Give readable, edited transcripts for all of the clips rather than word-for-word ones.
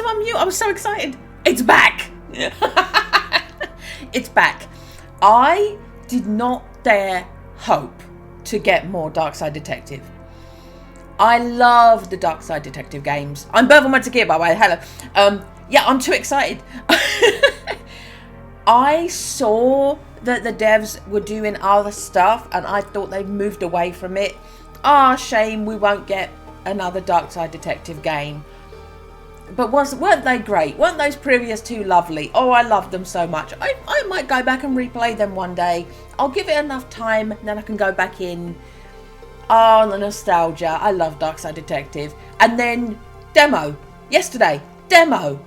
to unmute. I was so excited. It's back. It's back. I did not dare hope to get more Darkside Detective. I love the Darkside Detective games. I'm Bervelman Takia, by the way. Hello. Yeah, I'm too excited. I saw that the devs were doing other stuff and I thought they'd moved away from it. Ah, shame we won't get another Darkside Detective game. But weren't they great? Weren't those previous two lovely? Oh, I loved them so much. I might go back and replay them one day. I'll give it enough time, then I can go back in. Oh, the nostalgia. I love Darkside Detective. And then, demo. Yesterday. Demo.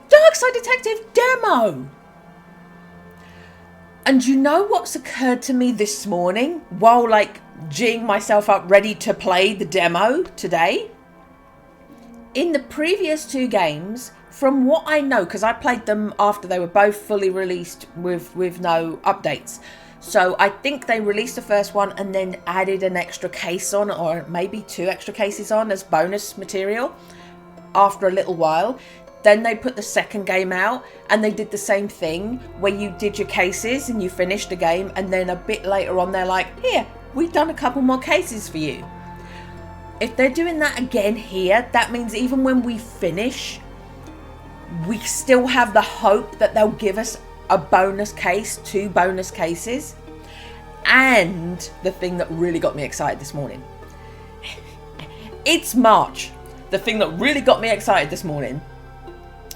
Darkside Detective demo. And you know what's occurred to me this morning while like geeing myself up ready to play the demo today? In the previous two games, from what I know, because I played them after they were both fully released with no updates. So I think they released the first one and then added an extra case on, or maybe 2 extra cases on as bonus material after a little while. Then they put the second game out and they did the same thing where you did your cases and you finished the game, and then a bit later on they're like, here, we've done a couple more cases for you. If they're doing that again here, that means even when we finish, we still have the hope that they'll give us a bonus case, 2 bonus cases. And the thing that really got me excited this morning. It's March. The thing that really got me excited this morning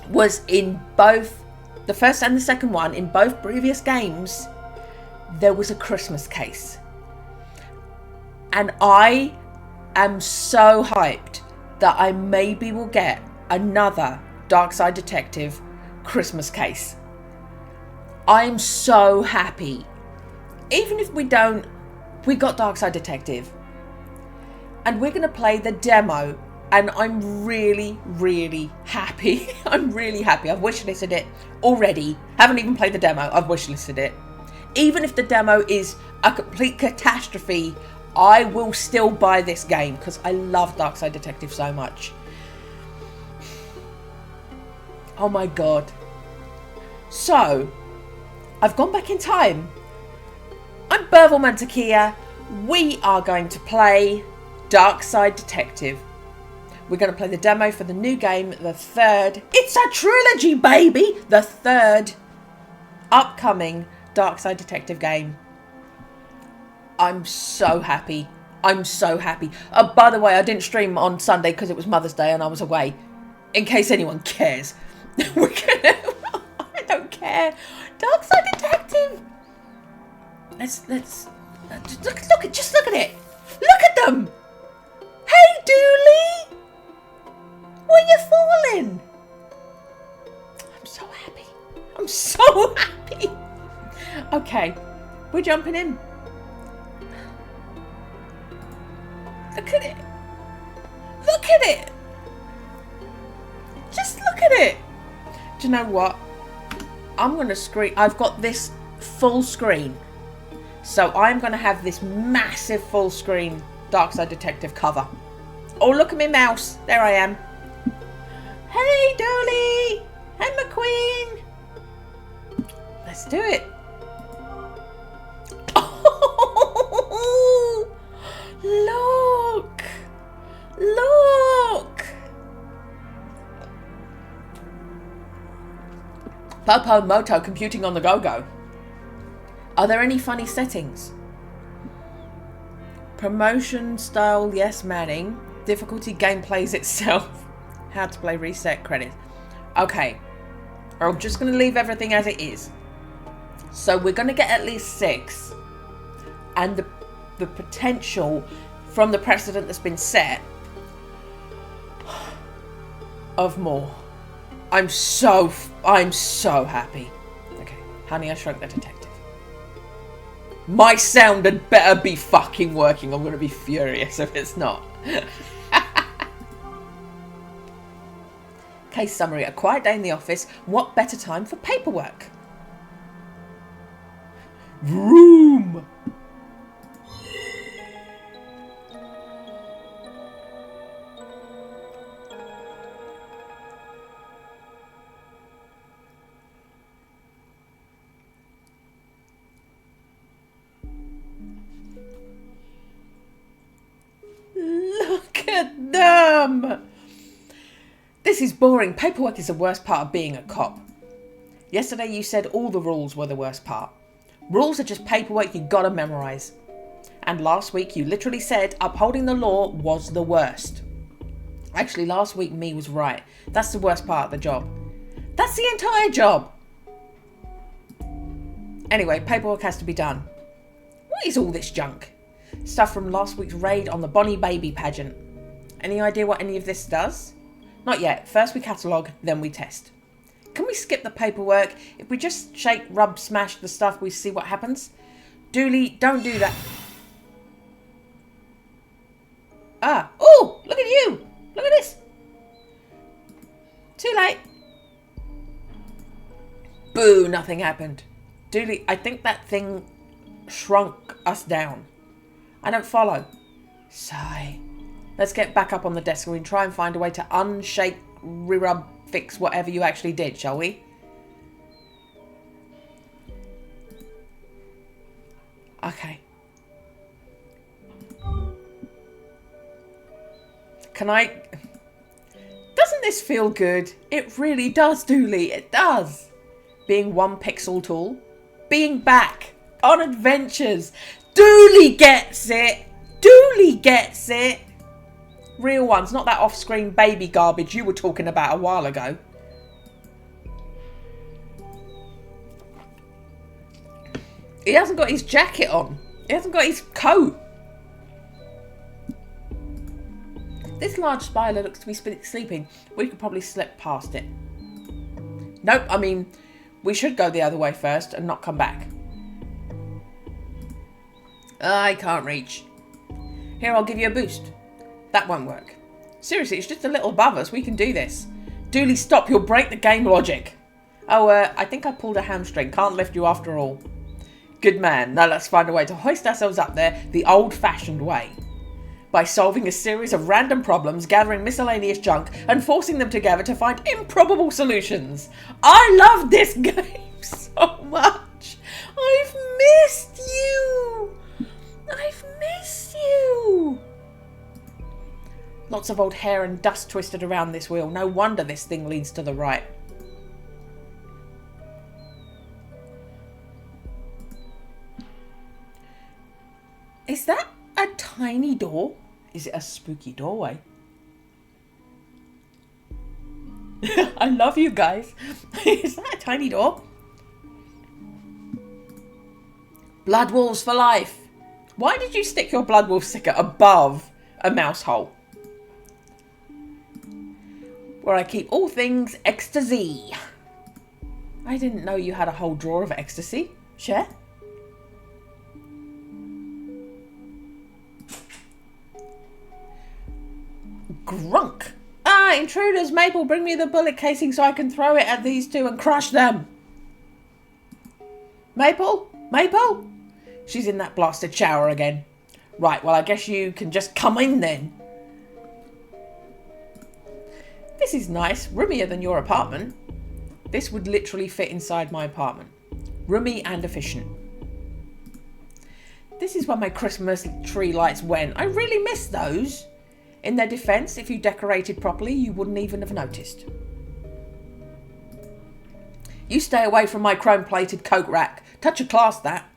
was in both the first and the second one, in both previous games, there was a Christmas case. And I am so hyped that I maybe will get another Darkside Detective Christmas case. I'm so happy. Even if we don't, we got Darkside Detective. And we're going to play the demo. And I'm really, really happy. I'm really happy. I've wishlisted it already. Haven't even played the demo. I've wishlisted it. Even if the demo is a complete catastrophe, I will still buy this game because I love Darkside Detective so much. Oh my god. So, I've gone back in time. I'm Bervelman Takia. We are going to play Darkside Detective. We're going to play the demo for the new game, the third. It's a trilogy, baby! The third upcoming Darkside Detective game. I'm so happy. I'm so happy. By the way, I didn't stream on Sunday because it was Mother's Day and I was away. In case anyone cares. I don't care. Darkside Detective. Let's look at it. Look at them. Hey, Dooley. Where you falling? I'm so happy. I'm so happy. Okay, we're jumping in. Look at it. Look at it. Just look at it. Do you know what? I'm going to screen. I've got this full screen. So I'm going to have this massive full screen Darkside Detective cover. Oh, look at me mouse. There I am. Hey, Dolly. Hey, McQueen. Let's do it. Oh, look. Look. Popo Moto computing on the go-go. Are there any funny settings? Promotion style, yes, Manning. Difficulty, gameplays itself. How to play, reset, credits. Okay. I'm just going to leave everything as it is. So we're going to get at least 6. And the potential from the precedent that's been set of more. I'm so happy. Okay. Honey, I Shrunk the Detective. My sound had better be fucking working. I'm going to be furious if it's not. Case summary. A quiet day in the office. What better time for paperwork? Vroom. at them! This is boring. Paperwork is the worst part of being a cop. Yesterday you said all the rules were the worst part. Rules are just paperwork you gotta memorise. And last week you literally said upholding the law was the worst. Actually, last week me was right. That's the worst part of the job. That's the entire job. Anyway, paperwork has to be done. What is all this junk? Stuff from last week's raid on the Bonnie Baby pageant. Any idea what any of this does? Not yet. First we catalogue, then we test. Can we skip the paperwork? If we just shake, rub, smash the stuff, we see what happens. Dooley, don't do that. Ah, oh, look at you. Look at this. Too late. Boo, nothing happened. Dooley, I think that thing shrunk us down. I don't follow. Sigh. Let's get back up on the desk and try and find a way to unshake, re-rub, fix whatever you actually did, shall we? Okay. Can I... Doesn't this feel good? It really does, Dooley. It does. Being one pixel tall. Being back on adventures. Dooley gets it. Dooley gets it. Real ones, not that off-screen baby garbage you were talking about a while ago. He hasn't got his jacket on. He hasn't got his coat. This large spider looks to be sleeping. We could probably slip past it. Nope, I mean, we should go the other way first and not come back. I can't reach. Here, I'll give you a boost. That won't work. Seriously, it's just a little above us. We can do this. Dooley, stop. You'll break the game logic. Oh, I think I pulled a hamstring. Can't lift you after all. Good man. Now let's find a way to hoist ourselves up there the old-fashioned way. By solving a series of random problems, gathering miscellaneous junk, and forcing them together to find improbable solutions. I love this game so much. I've missed you. I've missed you. Lots of old hair and dust twisted around this wheel. No wonder this thing leads to the right. Is that a tiny door? Is it a spooky doorway? I love you guys. Is that a tiny door? Blood wolves for life. Why did you stick your blood wolf sticker above a mouse hole? Where I keep all things ecstasy. I didn't know you had a whole drawer of ecstasy. Share? Grunk. Ah, intruders. Maple, bring me the bullet casing so I can throw it at these two and crush them. Maple? Maple? She's in that blasted shower again. Right, well, I guess you can just come in then. This is nice. Roomier than your apartment. This would literally fit inside my apartment. Roomy and efficient. This is where my Christmas tree lights went. I really miss those. In their defence, if you decorated properly, you wouldn't even have noticed. You stay away from my chrome-plated coat rack. Touch of class, that.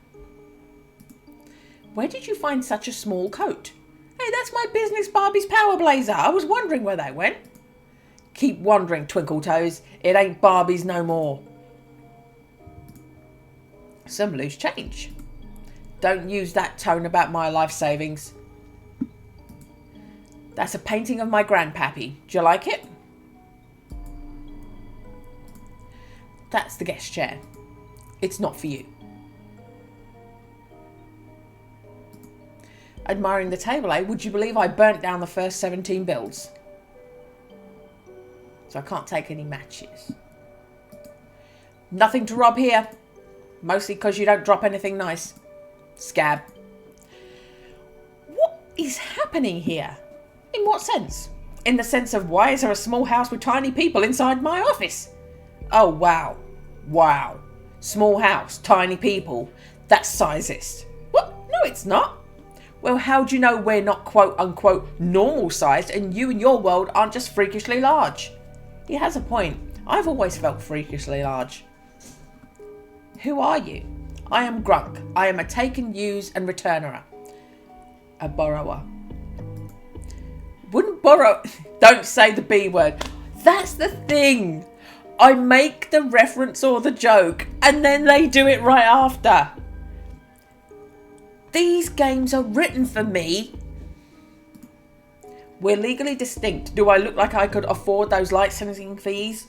Where did you find such a small coat? Hey, that's my business Barbie's power blazer. I was wondering where they went. Keep wondering, Twinkle Toes. It ain't Barbie's no more. Some loose change. Don't use that tone about my life savings. That's a painting of my grandpappy. Do you like it? That's the guest chair. It's not for you. Admiring the table, eh? Would you believe I burnt down the first 17 builds? So I can't take any matches. Nothing to rob here. Mostly because you don't drop anything nice. Scab. What is happening here? In what sense? In the sense of why is there a small house with tiny people inside my office? Oh, wow. Wow. Small house, tiny people. That's sizist. What? No, it's not. Well, how do you know we're not quote unquote normal sized and you and your world aren't just freakishly large? He has a point. I've always felt freakishly large. Who are you? I am Grunk. I am a taken, use and returner. A borrower. Wouldn't borrow... Don't say the B word. That's the thing. I make the reference or the joke and then they do it right after. These games are written for me. We're legally distinct. Do I look like I could afford those licensing fees?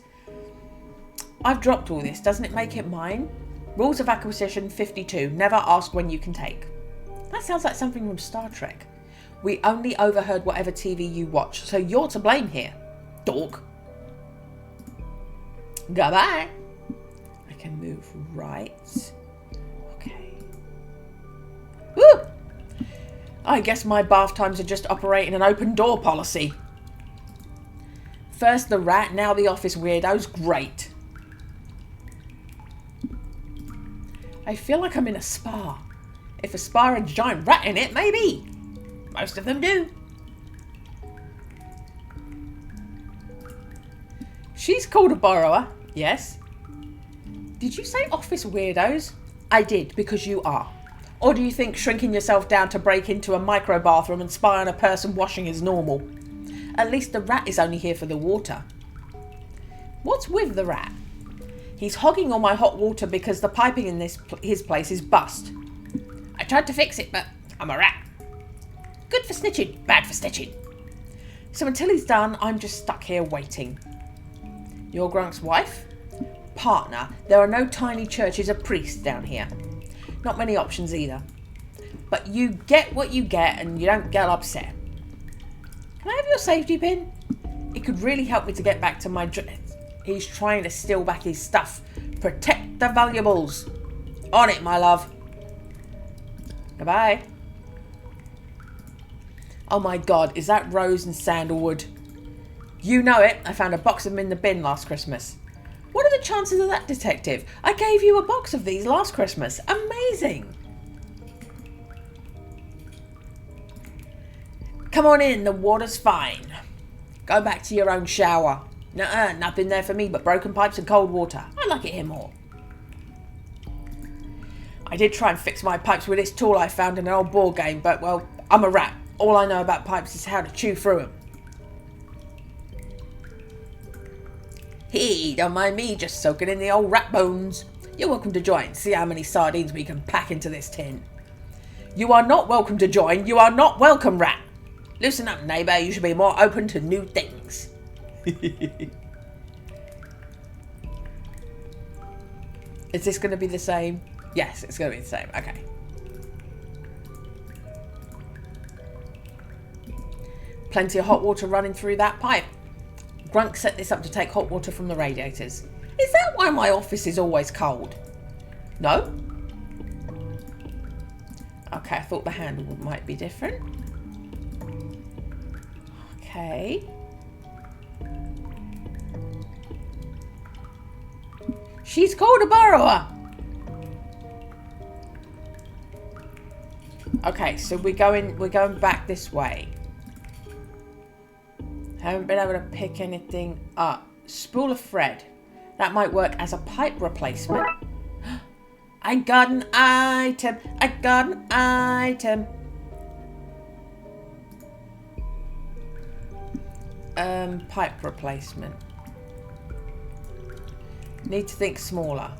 I've dropped all this. Doesn't it make it mine? Rules of Acquisition 52. Never ask when you can take. That sounds like something from Star Trek. We only overheard whatever TV you watch, so you're to blame here. Dork. Goodbye. I can move right. Okay. Woo! I guess my bath times are just operating an open door policy. First the rat, now the office weirdos. Great. I feel like I'm in a spa. If a spa had a giant rat in it, maybe. Most of them do. She's called a borrower. Yes. Did you say office weirdos? I did, because you are. Or do you think shrinking yourself down to break into a micro bathroom and spy on a person washing is normal? At least the rat is only here for the water. What's with the rat? He's hogging all my hot water because the piping in his place is bust. I tried to fix it, but I'm a rat. Good for snitching, bad for stitching. So until he's done, I'm just stuck here waiting. You're Grunk's wife? Partner. There are no tiny churches of priests down here. Not many options either. But you get what you get and you don't get upset. Can I have your safety pin? It could really help me to get back to my... He's trying to steal back his stuff. Protect the valuables. On it, my love. Goodbye. Oh my god, is that rose and sandalwood? You know it. I found a box of them in the bin last Christmas. What are the chances of that, detective? I gave you a box of these last Christmas. Amazing. Come on in, the water's fine. Go back to your own shower. Nuh-uh, nothing there for me but broken pipes and cold water. I like it here more. I did try and fix my pipes with this tool I found in an old board game, but, well, I'm a rat. All I know about pipes is how to chew through them. Hey, don't mind me, just soaking in the old rat bones. You're welcome to join. See how many sardines we can pack into this tin. You are not welcome to join. You are not welcome, rat. Loosen up, neighbour. You should be more open to new things. Is this going to be the same? Yes, it's going to be the same. Okay. Plenty of hot water running through that pipe. Grunk set this up to take hot water from the radiators. Is that why my office is always cold? No? Okay, I thought the handle might be different. Okay. She's called a borrower. Okay, so we're going back this way. Haven't been able to pick anything up. Spool of thread. That might work as a pipe replacement. I got an item. I got an item. Pipe replacement. Need to think smaller.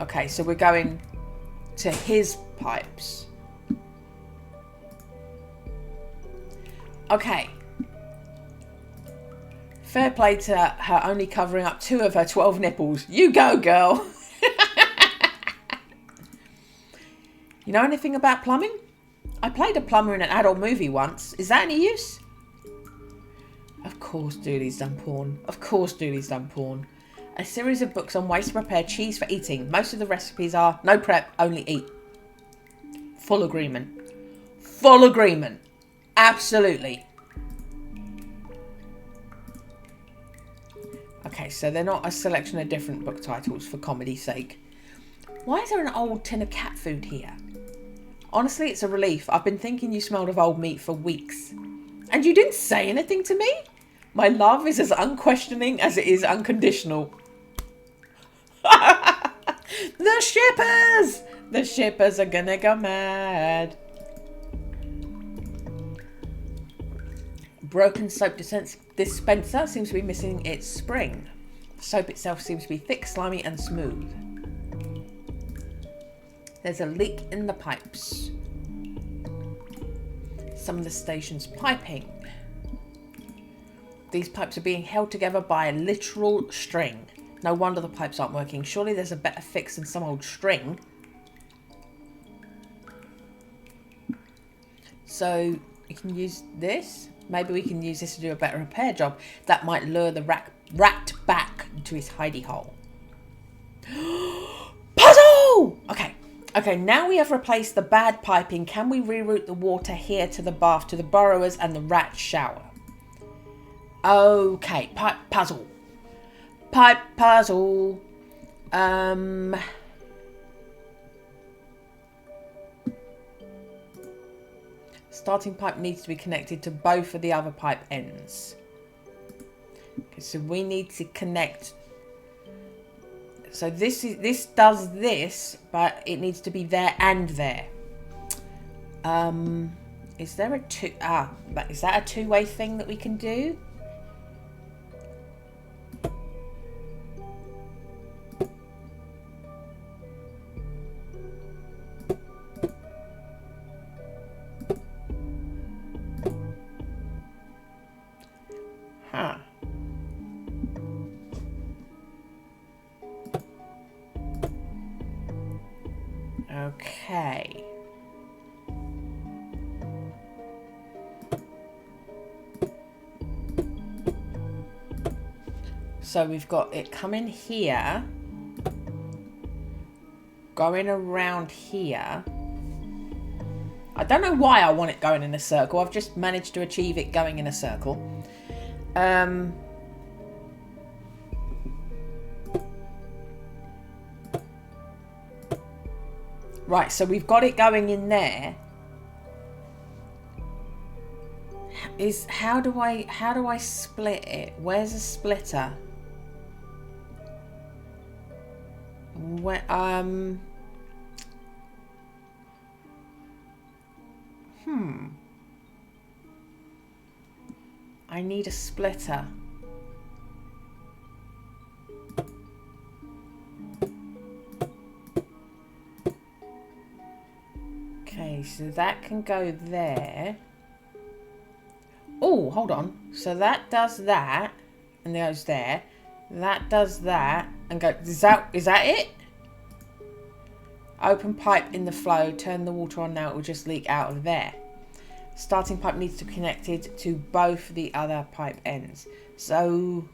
Okay, so we're going to his pipes. Okay. Fair play to her only covering up 2 of her 12 nipples. You go, girl. You know anything about plumbing? I played a plumber in an adult movie once. Is that any use? Of course Dooley's done porn. Of course Dooley's done porn. A series of books on ways to prepare cheese for eating. Most of the recipes are no prep, only eat. Full agreement. Full agreement. Absolutely. Okay, so they're not a selection of different book titles for comedy's sake. Why is there an old tin of cat food here? Honestly, it's a relief. I've been thinking you smelled of old meat for weeks. And you didn't say anything to me? My love is as unquestioning as it is unconditional. The shippers! The shippers are gonna go mad. Broken soap dispenser seems to be missing its spring. The soap itself seems to be thick, slimy and smooth. There's a leak in the pipes. Some of the station's piping. These pipes are being held together by a literal string. No wonder the pipes aren't working. Surely there's a better fix than some old string. So you can use this. Maybe we can use this to do a better repair job. That might lure the rat back into his hidey hole. Puzzle! Okay, now we have replaced the bad piping. Can we reroute the water here to the bath, to the burrowers and the rat shower? Okay, pipe puzzle. Pipe puzzle. Starting pipe needs to be connected to both of the other pipe ends. Okay, so we need to connect. So this does this, but it needs to be there and there. Is there a is that a two-way thing that we can do? Huh. Okay. So we've got it coming here, going around here. I don't know why I want it going in a circle. I've just managed to achieve it going in a circle. Right, so we've got it going in there. How do I split it? Where's a splitter? Where I need a splitter. Okay, so that can go there. Oh, hold on. So that does that and goes there. That does that and go. Is that it? Open pipe in the flow. Turn the water on now. It will just leak out of there. Starting pipe needs to be connected to both the other pipe ends. So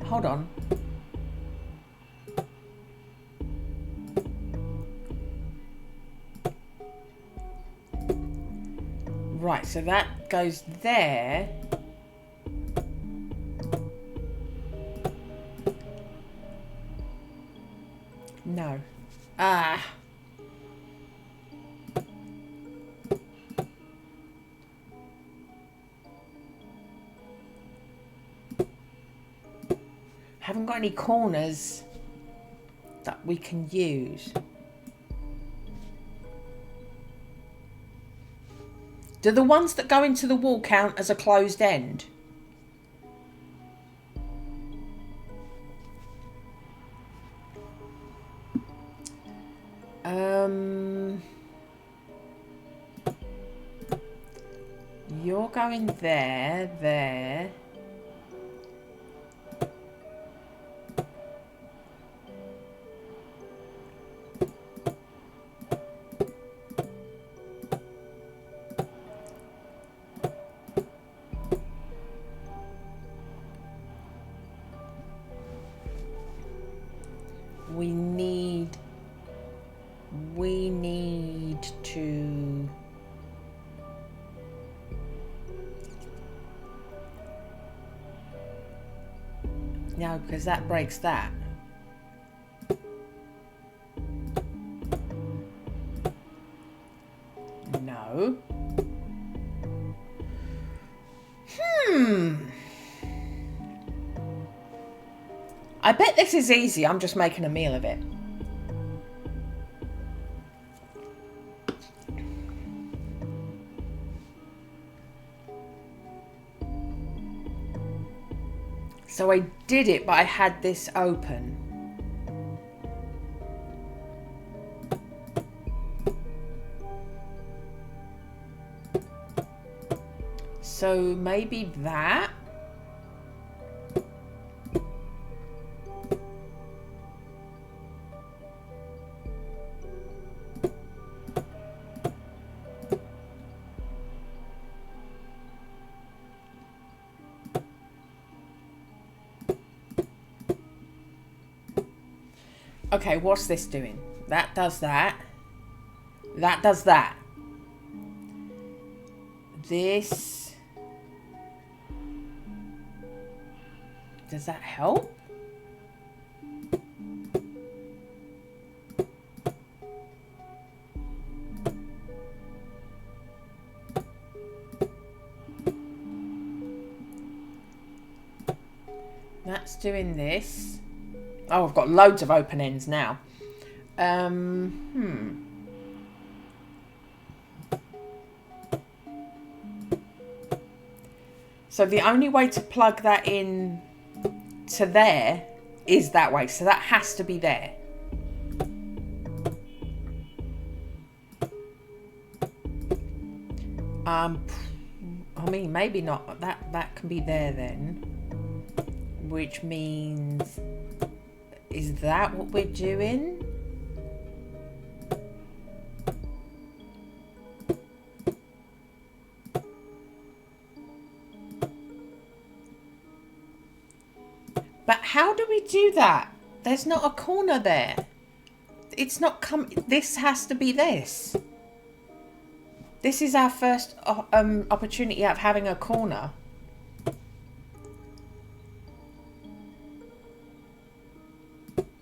hold on. Right, so that goes there. No. Haven't got any corners that we can use. Do the ones that go into the wall count as a closed end? You're going there, there. We need to No, because that breaks that. No. I bet this is easy. I'm just making a meal of it. So I did it, but I had this open. So maybe that? Okay, what's this doing? That does that. That does that. This... Does that help? That's doing this. Oh, I've got loads of open ends now. So the only way to plug that in to there is that way. So that has to be there. I mean, maybe not. That can be there then. Which means... Is that what we're doing? But how do we do that? There's not a corner there. It's not this has to be this. This is our first opportunity of having a corner.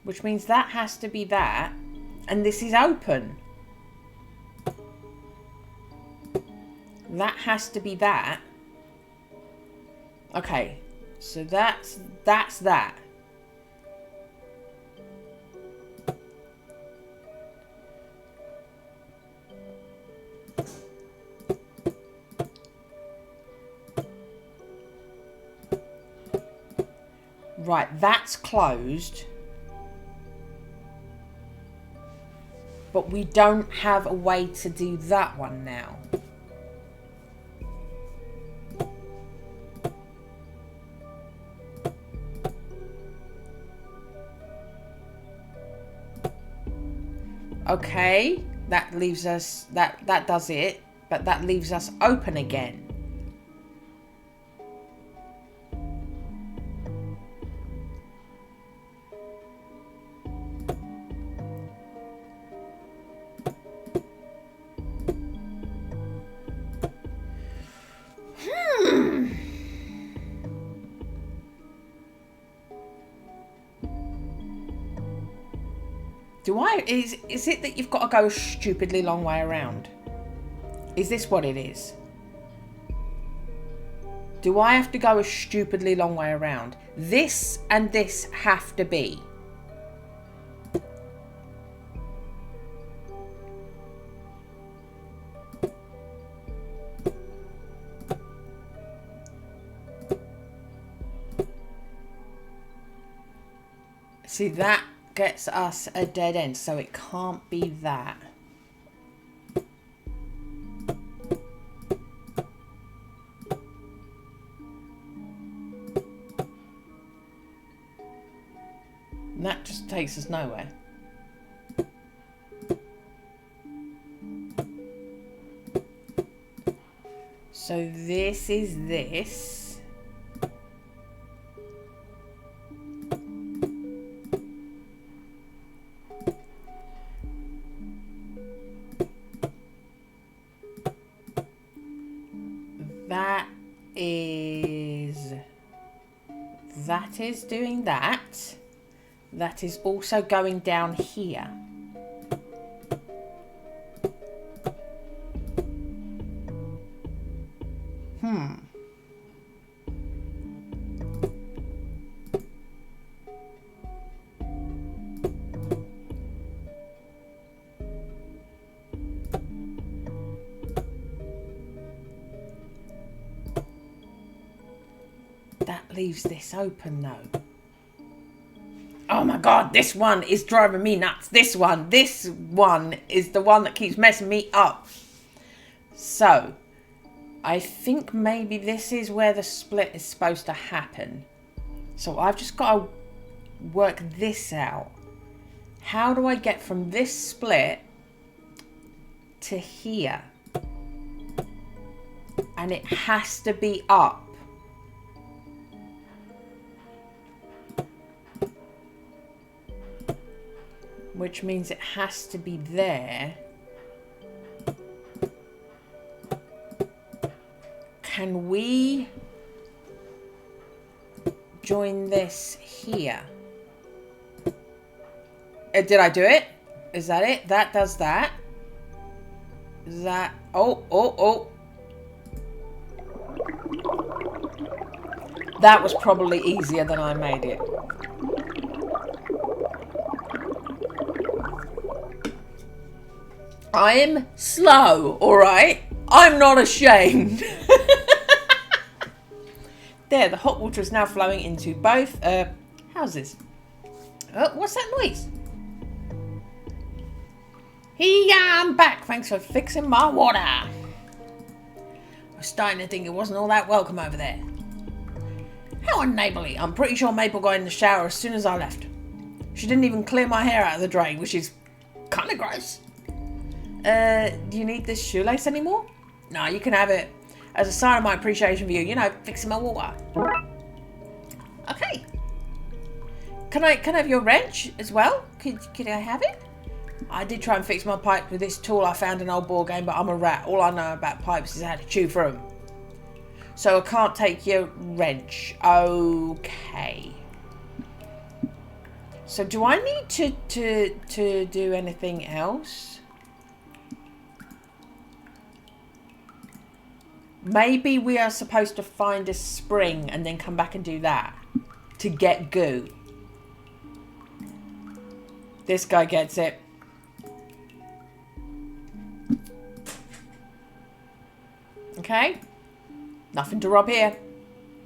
Which means that has to be that. And this is open. That has to be that. Okay. So that's that. Right, that's closed. But we don't have a way to do that one now. Okay, that leaves us, that does it, but that leaves us open again. Is it that you've got to go a stupidly long way around? Is this what it is? Do I have to go a stupidly long way around? This and this have to be. See, that gets us a dead end, so it can't be that. And that just takes us nowhere. So this is this. that is doing that. That is also going down here. That leaves this open though. Oh my god, this one is driving me nuts. This one is the one that keeps messing me up. So, I think maybe this is where the split is supposed to happen. So I've just got to work this out. How do I get from this split to here? And it has to be up. Which means it has to be there. Can we join this here? Did I do it? Is that it? That does that. Is that... Oh. That was probably easier than I made it. I'm slow, alright? I'm not ashamed. There, the hot water is now flowing into both houses. Oh, what's that noise? I'm back. Thanks for fixing my water. I was starting to think it wasn't all that welcome over there. How unneighbourly. I'm pretty sure Maple got in the shower as soon as I left. She didn't even clear my hair out of the drain, which is kind of gross. Do you need this shoelace anymore? No, you can have it as a sign of my appreciation for you. You know, fixing my water. Okay. Can I have your wrench as well? Could I have it? I did try and fix my pipe with this tool I found in an old board game, but I'm a rat. All I know about pipes is how to chew through them. So I can't take your wrench. Okay. So do I need to do anything else? Maybe we are supposed to find a spring and then come back and do that to get goo. This guy gets it. Okay. Nothing to rob here.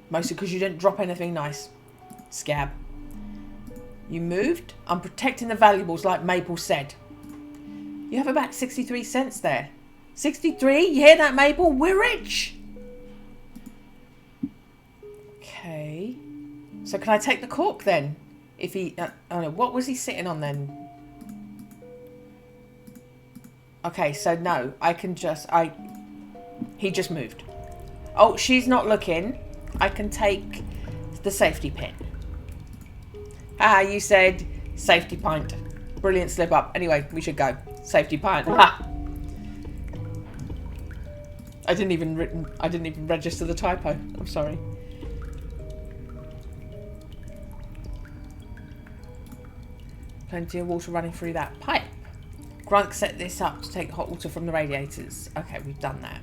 Mostly because you didn't drop anything nice. Scab. You moved? I'm protecting the valuables like Maple said. You have about 63 cents there. 63? You hear that, Maple? We're rich! Okay. So can I take the cork then? If he... oh no, what was he sitting on then? Okay, so no. I can just... He just moved. Oh, she's not looking. I can take the safety pin. Ah, you said safety pint. Brilliant slip up. Anyway, we should go. Safety pint. Ha! I didn't even register the typo. I'm sorry. Plenty of water running through that pipe. Grunk set this up to take hot water from the radiators. Okay, we've done that.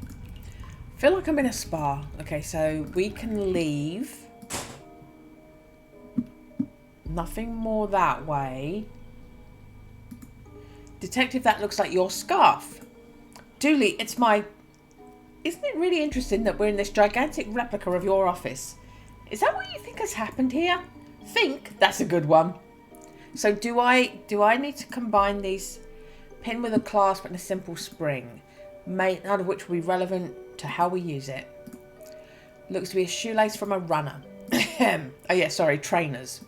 I feel like I'm in a spa. Okay, so we can leave. Nothing more that way. Detective, that looks like your scarf. Dooley, it's my... Isn't it really interesting that we're in this gigantic replica of your office? Is that what you think has happened here? Think? That's a good one. So do I need to combine these pin with a clasp and a simple spring, none of which will be relevant to how we use it. Looks to be a shoelace from a runner. Oh yeah, sorry, trainers.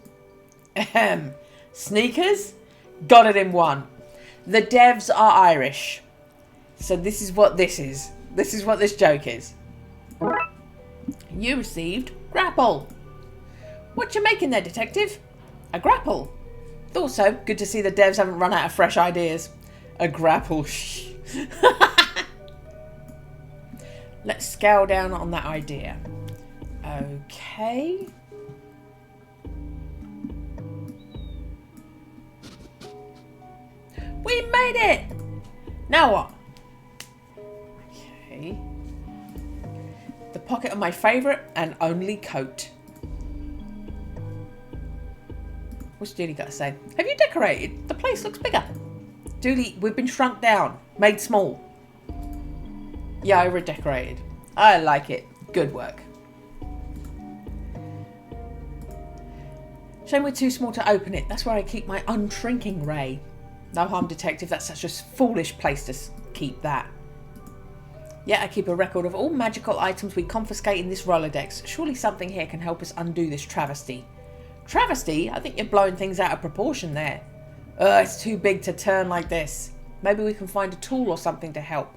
Sneakers? Got it in one. The devs are Irish. So this is what this is. This is what this joke is. You received grapple. What you making there, detective? A grapple. Thought so. Good to see the devs haven't run out of fresh ideas. A grapple. Shh. Let's scale down on that idea. Okay. We made it! Now what? Okay. The pocket of my favourite and only coat. What's Julie got to say? Have you decorated? The place looks bigger. Julie, we've been shrunk down. Made small. Yeah, I redecorated. I like it. Good work. Shame we're too small to open it. That's where I keep my unshrinking ray. No harm, detective. That's such a foolish place to keep that. Yeah, I keep a record of all magical items we confiscate in this Rolodex. Surely something here can help us undo this travesty. Travesty? I think you're blowing things out of proportion there. It's too big to turn like this. Maybe we can find a tool or something to help.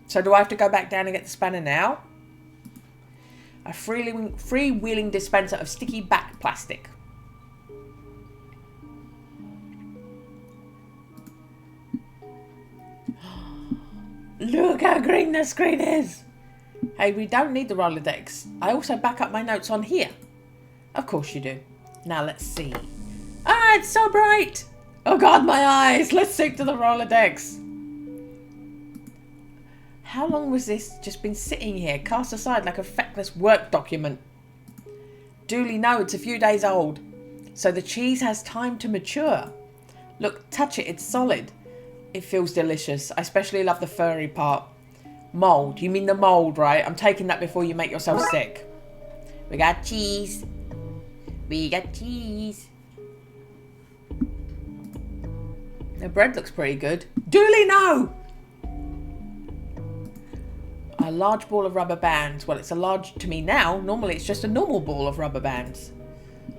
So do I have to go back down and get the spanner now? A freewheeling dispenser of sticky back plastic. Look how green the screen is. Hey, we don't need the Rolodex. I also back up my notes on here. Of course you do. Now let's see. Ah, it's so bright. Oh God, my eyes. Let's sync to the Rolodex. How long was this just been sitting here, cast aside like a feckless work document? Duly no, it's a few days old. So the cheese has time to mature. Look, touch it, it's solid. It feels delicious. I especially love the furry part. Mold, you mean the mold, right? I'm taking that before you make yourself sick. We got cheese. We got cheese. The bread looks pretty good. Duly no! A large ball of rubber bands. Well, it's a large to me now. Normally it's just a normal ball of rubber bands.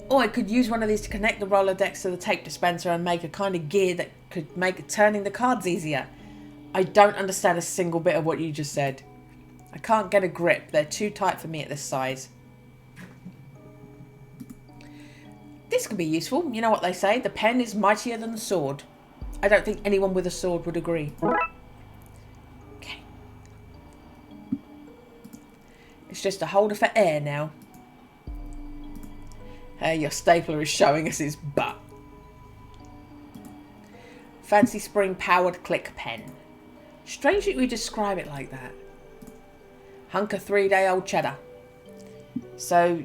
Oh, I could use one of these to connect the Rolodex to the tape dispenser and make a kind of gear that could make turning the cards easier. I don't understand a single bit of what you just said. I can't get a grip. They're too tight for me at this size. This could be useful. You know what they say, the pen is mightier than the sword. I don't think anyone with a sword would agree. Okay. It's just a holder for air now. Your stapler is showing us his butt. Fancy spring powered click pen. Strange that we describe it like that. Hunk of 3-day-old cheddar. So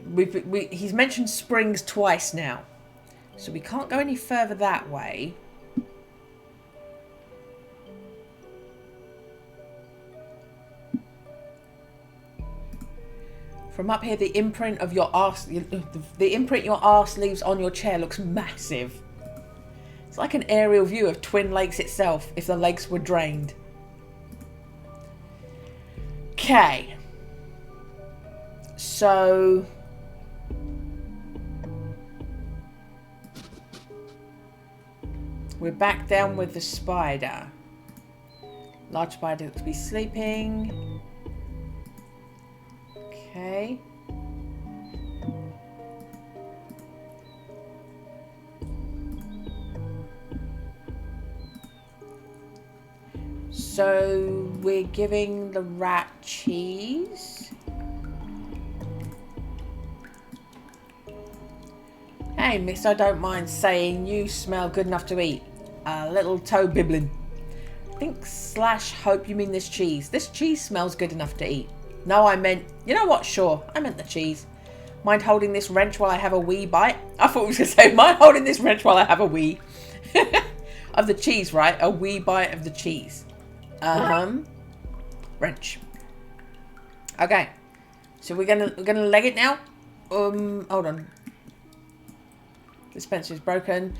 he's mentioned springs twice now. So we can't go any further that way. From up here, the imprint of your arse, the imprint your arse leaves on your chair looks massive. It's like an aerial view of Twin Lakes itself, if the lakes were drained. Okay. So... we're back down with the spider. Large spider looks to be sleeping. Okay. So we're giving the rat cheese. Hey, miss, I don't mind saying you smell good enough to eat. A little toe bibbling. Think / hope you mean this cheese. This cheese smells good enough to eat. No, I meant... you know what? Sure, I meant the cheese. Mind holding this wrench while I have a wee bite? I thought I was going to say, mind holding this wrench while I have a wee. Of the cheese, right? A wee bite of the cheese. Wrench. Okay. So we're gonna leg it now. Hold on. Dispenser is broken.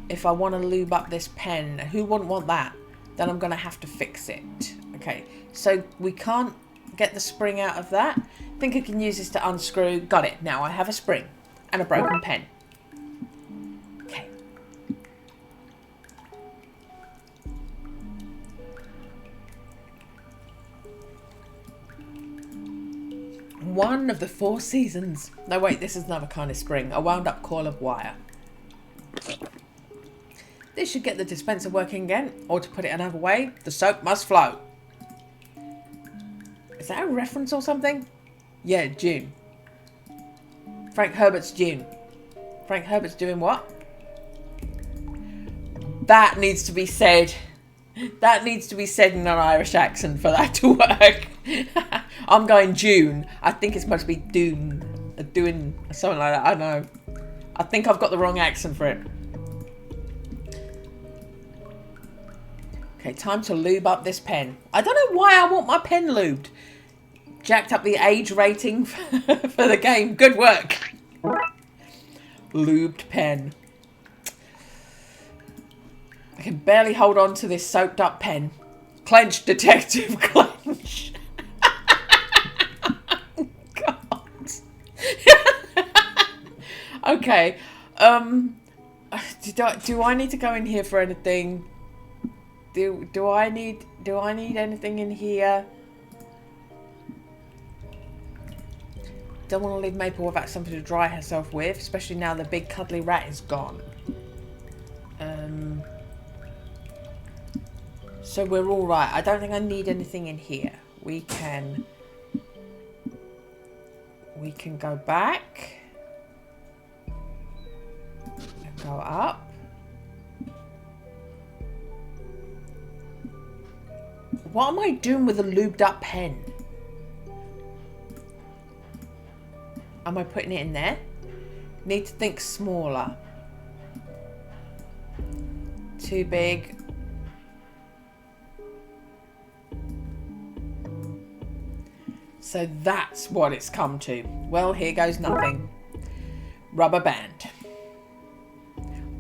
If I want to lube up this pen, who wouldn't want that? Then I'm gonna have to fix it. Okay. So we can't get the spring out of that. I think I can use this to unscrew. Got it. Now I have a spring and a broken pen. Okay. One of the 4 seasons. No, wait, this is another kind of spring. A wound up coil of wire. This should get the dispenser working again. Or to put it another way, the soap must flow. Is that a reference or something? Yeah, June. Frank Herbert's June. Frank Herbert's doing what? That needs to be said. That needs to be said in an Irish accent for that to work. I'm going June. I think it's supposed to be Dune. Doing something like that. I don't know. I think I've got the wrong accent for it. Okay, time to lube up this pen. I don't know why I want my pen lubed. Jacked up the age rating for the game. Good work. Lubed pen. I can barely hold on to this soaked up pen. Clench, detective, clench. God. Okay. Do I need to go in here for anything? Do I need anything in here? Don't want to leave Maple without something to dry herself with, especially now the big cuddly rat is gone. So we're all right. I don't think I need anything in here. We can go back and go up. What am I doing with a lubed up pen? Am I putting it in there? Need to think smaller. Too big. So that's what it's come to. Well, here goes nothing. Rubber band.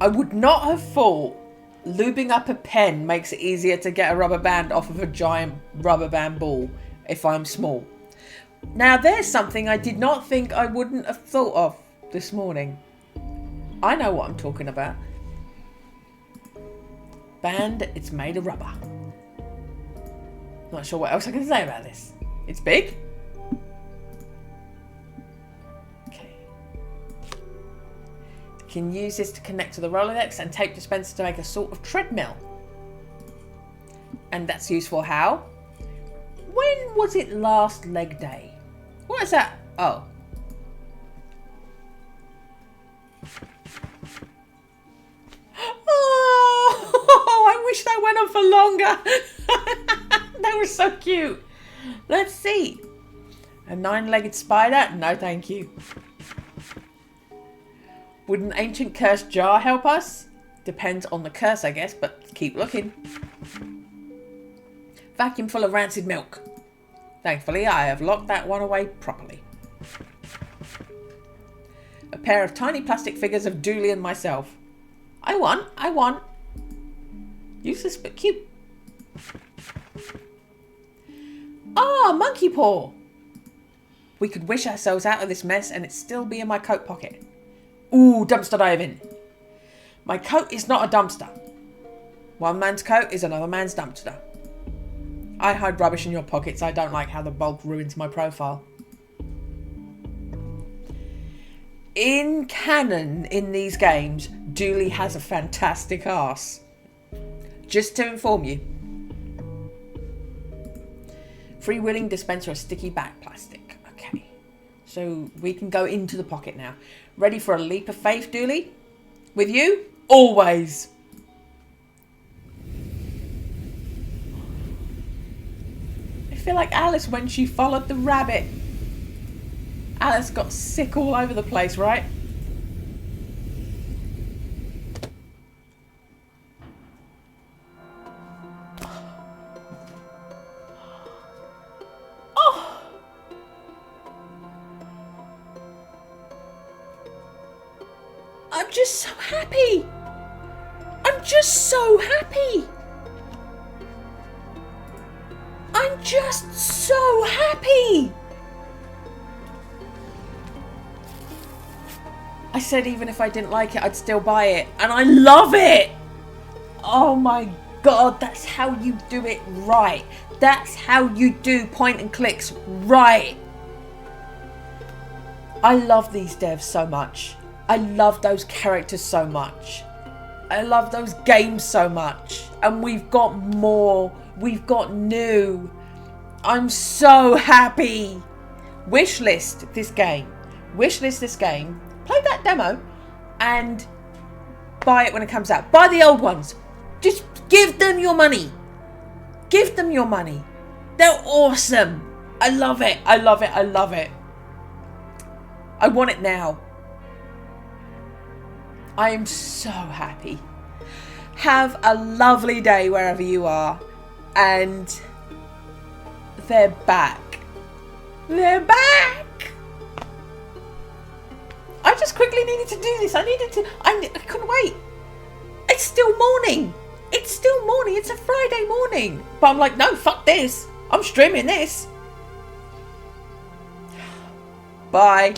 I would not have thought lubing up a pen makes it easier to get a rubber band off of a giant rubber band ball if I'm small. Now, there's something I did not think I wouldn't have thought of this morning. I know what I'm talking about. Band, it's made of rubber. Not sure what else I can say about this. It's big. Okay. Can use this to connect to the Rolodex and tape dispenser to make a sort of treadmill. And that's useful how? When was it last leg day? What is that? Oh. Oh, I wish that went on for longer. That was so cute. Let's see. A 9-legged spider? No, thank you. Would an ancient cursed jar help us? Depends on the curse, I guess, but keep looking. Vacuum full of rancid milk. Thankfully, I have locked that one away properly. A pair of tiny plastic figures of Dooley and myself. I want. Useless but cute. Ah, monkey paw. We could wish ourselves out of this mess and it'd still be in my coat pocket. Ooh, dumpster diving. My coat is not a dumpster. One man's coat is another man's dumpster. I hide rubbish in your pockets. I don't like how the bulk ruins my profile. In canon, in these games, Dooley has a fantastic arse. Just to inform you. Freewheeling dispenser of sticky back plastic. Okay. So we can go into the pocket now. Ready for a leap of faith, Dooley? With you? Always. I feel like Alice when she followed the rabbit. Alice got sick all over the place, right? Oh! I'm just so happy. I'm just so happy. I'm just so happy. I said even if I didn't like it, I'd still buy it. And I love it. Oh my God, that's how you do it right. That's how you do point and clicks right. I love these devs so much. I love those characters so much. I love those games so much. And we've got more. We've got new. I'm so happy. wishlist this game. Wishlist this game. Play that demo and buy it when it comes out. Buy the old ones. Just give them your money. Give them your money. They're awesome. I love it. I love it. I love it. I want it now. I am so happy. Have a lovely day wherever you are. And they're back. They're back. I just quickly needed to do this. I couldn't wait. It's still morning. It's still morning. It's a Friday morning. But I'm like, no, fuck this. I'm streaming this. Bye.